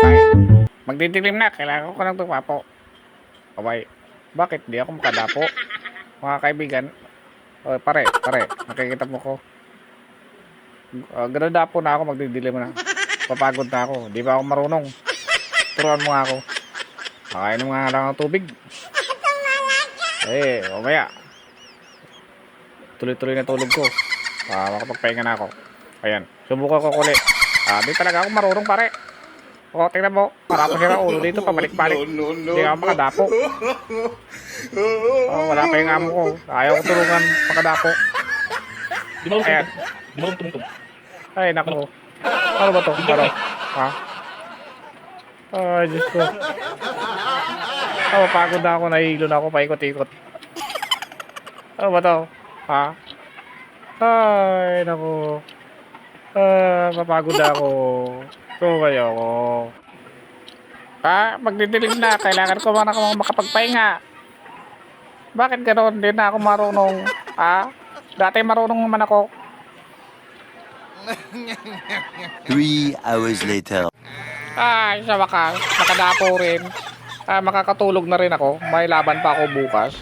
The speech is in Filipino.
Ay, magdidilim na. Kailangan ko ng tumapo. Abay, bakit di ako makadapo? Mga kaibigan. Oh, pare. Nakikita mo ko. Ganun dapo na ako, magdidilim na. Papagod na ako. Di ba ako marunong? Turuan mo nga ako. Makainom nga lang ng tubig. Eh, mamaya. Tuloy-tuloy na tulog ko. Makapagpahinga na ako. Ayan, subukan ko ulit. Di talaga ako marunong, pare. O, tingnan mo. Para ako sira ulo dito, pabalik-balik. Hindi ako makadapo. Wala pa yung amo ko. Ayaw ko tulungan makadapo. Ayan. Di mo tumutong. Ay, naku. Ano ba to? Ano? Ha? Ay, Diyos ko. Pagod na ako. Nahihilo na ako. Paikot-ikot. Ano ba to? Ha? Ay, naku. Papagod na ako. Tumayo ako. Magdidilim na. Kailangan ko man ako makapagpahinga. Bakit ganoon? Hindi na ako marunong. Dati marunong naman ako. 3 hours later. Sa wakas, nakadapo rin. Makakatulog na rin ako. May laban pa ako bukas.